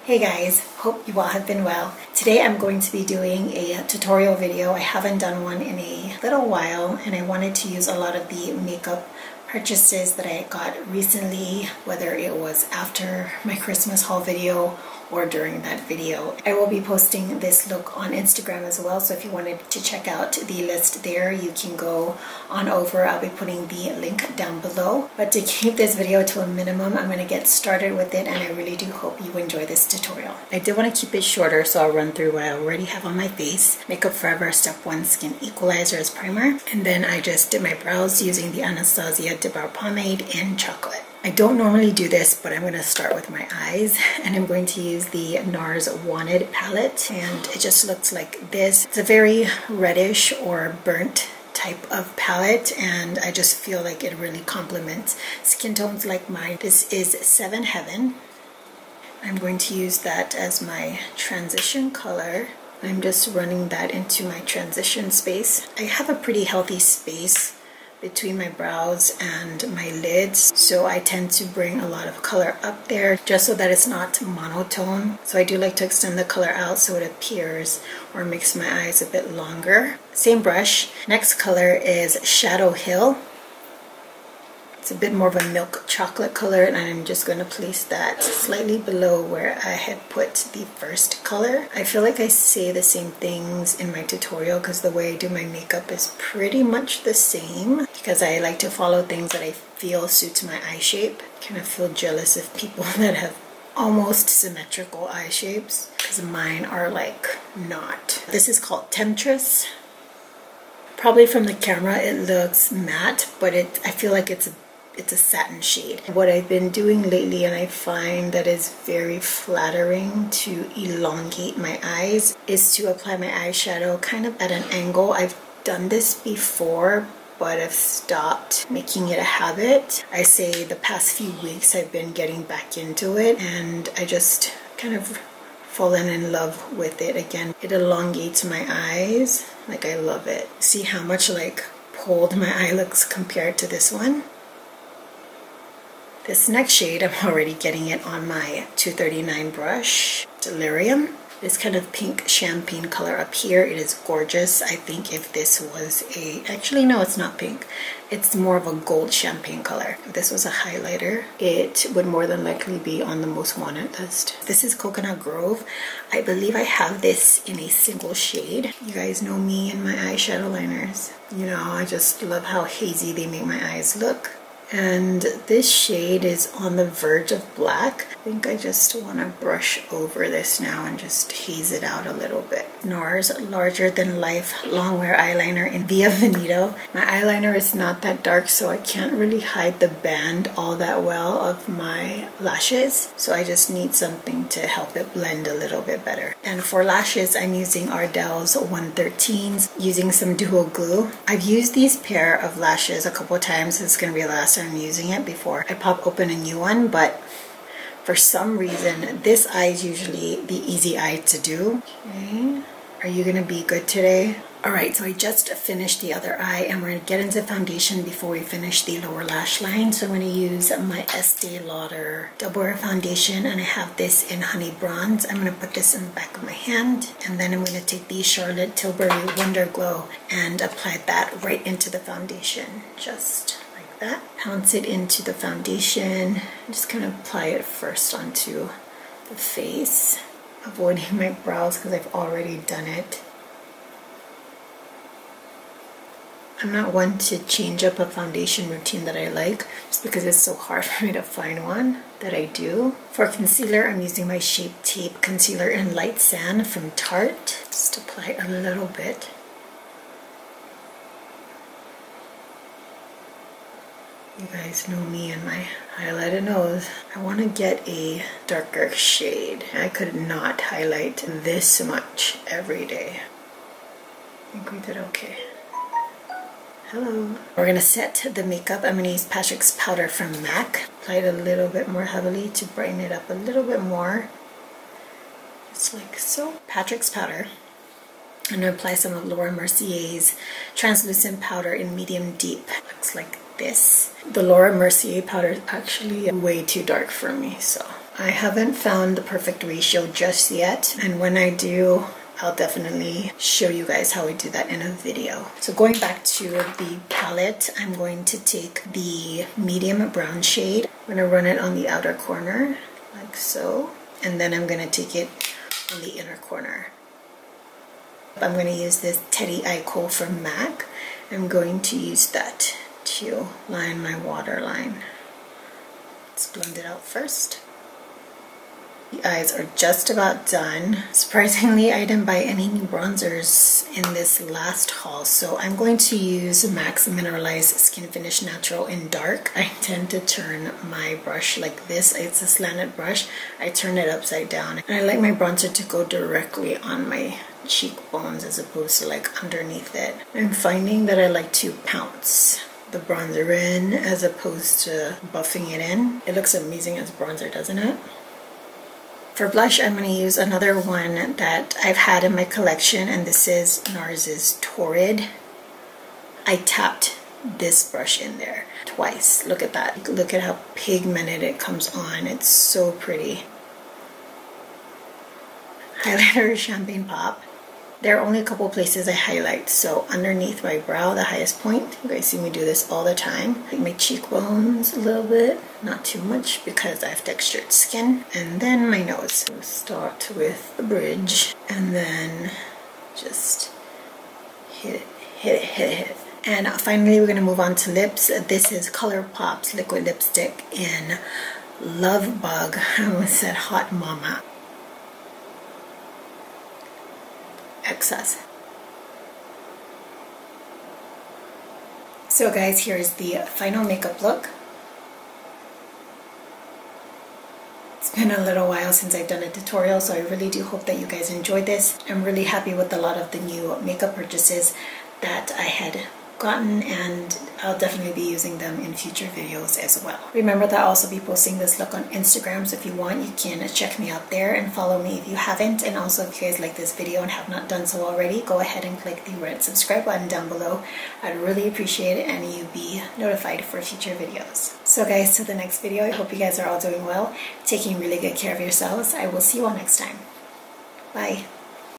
Hey guys, hope you all have been well. Today I'm going to be doing a tutorial video. I haven't done one in a little while and I wanted to use a lot of the makeup purchases that I got recently, whether it was after my Christmas haul video or during that video. I will be posting this look on Instagram as well, so if you wanted to check out the list there, you can go on over. I'll be putting the link down below. But to keep this video to a minimum, I'm going to get started with it, and I really do hope you enjoy this tutorial. I did want to keep it shorter, so I'll run through what I already have on my face. Makeup Forever Step 1 Skin Equalizer as primer, and then I just did my brows using the Anastasia Dip Brow Pomade in Chocolate. I don't normally do this, but I'm going to start with my eyes, and I'm going to use the NARS Wanted palette, and it just looks like this. It's a very reddish or burnt type of palette, and I just feel like it really complements skin tones like mine. This is 7 Heaven. I'm going to use that as my transition color. I'm just running that into my transition space. I have a pretty healthy space between my brows and my lids, so I tend to bring a lot of color up there just so that it's not monotone. So I do like to extend the color out so it appears or makes my eyes a bit longer. Same brush. Next color is Shadow Hill. It's a bit more of a milk chocolate color, and I'm just going to place that slightly below where I had put the first color. I feel like I say the same things in my tutorial because the way I do my makeup is pretty much the same, because I like to follow things that I feel suits my eye shape. I kind of feel jealous of people that have almost symmetrical eye shapes, because mine are like not. This is called Temptress. Probably from the camera it looks matte, but I feel like it's a satin shade. What I've been doing lately, and I find that is very flattering to elongate my eyes, is to apply my eyeshadow kind of at an angle. I've done this before, but I've stopped making it a habit. I say the past few weeks I've been getting back into it, and I just kind of fallen in love with it again. It elongates my eyes. Like, I love it. See how much like pulled my eye looks compared to this one? This next shade, I'm already getting it on my 239 brush, Delirium. This kind of pink champagne color up here, it is gorgeous. I think if this was actually no, it's not pink. It's more of a gold champagne color. If this was a highlighter, it would more than likely be on the most wanted list. This is Coconut Grove. I believe I have this in a single shade. You guys know me and my eyeshadow liners. You know, I just love how hazy they make my eyes look. And this shade is on the verge of black. I think I just want to brush over this now and just haze it out a little bit. NARS Larger Than Life Longwear Eyeliner in Via Veneto. My eyeliner is not that dark, so I can't really hide the band all that well of my lashes. So I just need something to help it blend a little bit better. And for lashes, I'm using Ardell's 113s, using some duo glue. I've used these pair of lashes a couple times. It's going to be the last I'm using it before I pop open a new one, but for some reason this eye is usually the easy eye to do. Okay, are you gonna be good today? Alright, so I just finished the other eye, and we're gonna get into foundation before we finish the lower lash line. So I'm gonna use my Estee Lauder Double Wear Foundation, and I have this in Honey Bronze. I'm gonna put this in the back of my hand, and then I'm gonna take the Charlotte Tilbury Wonder Glow and apply that right into the foundation, just that. Pounce it into the foundation. I'm just gonna apply it first onto the face, avoiding my brows because I've already done it. I'm not one to change up a foundation routine that I like, just because it's so hard for me to find one that I do. For concealer, I'm using my Shape Tape Concealer in Light Sand from Tarte. Just apply a little bit. You guys know me and my highlighted nose. I want to get a darker shade. I could not highlight this much every day. I think we did okay. Hello. We're going to set the makeup. I'm going to use Patrick's powder from MAC. Apply it a little bit more heavily to brighten it up a little bit more. Just like so. Patrick's powder. I'm going to apply some of Laura Mercier's translucent powder in medium deep. Looks like this. The Laura Mercier powder is actually way too dark for me, so I haven't found the perfect ratio just yet, and when I do, I'll definitely show you guys how I do that in a video. So going back to the palette, I'm going to take the medium brown shade. I'm going to run it on the outer corner, like so, and then I'm going to take it on the inner corner. I'm going to use this Teddy Eye Khol from MAC. I'm going to use that to line my waterline. Let's blend it out first. The eyes are just about done. Surprisingly, I didn't buy any new bronzers in this last haul, so I'm going to use MAC's Mineralized Skin Finish Natural in Dark. I tend to turn my brush like this. It's a slanted brush. I turn it upside down, and I like my bronzer to go directly on my cheekbones as opposed to like underneath it. I'm finding that I like to pounce the bronzer in as opposed to buffing it in. It looks amazing as bronzer, doesn't it? For blush, I'm going to use another one that I've had in my collection, and this is NARS's Torrid. I tapped this brush in there twice. Look at that. Look at how pigmented it comes on. It's so pretty. Highlighter Champagne Pop. There are only a couple places I highlight. So underneath my brow, the highest point, you guys see me do this all the time. Like my cheekbones a little bit, not too much because I have textured skin. And then my nose. We'll start with the bridge and then just hit it, hit it, hit it, hit it. And finally we're going to move on to lips. This is Colourpop's liquid lipstick in Lovebug. I almost said Hot Mama. Excess. So guys, here's the final makeup look. It's been a little while since I've done a tutorial, so I really do hope that you guys enjoyed this. I'm really happy with a lot of the new makeup purchases that I had gotten, and I'll definitely be using them in future videos as well. Remember that I'll also be posting this look on Instagram, so if you want, you can check me out there and follow me if you haven't. And also, if you guys like this video and have not done so already, go ahead and click the red subscribe button down below. I'd really appreciate it, and you'll be notified for future videos. So guys, till the next video, I hope you guys are all doing well, taking really good care of yourselves. I will see you all next time. Bye.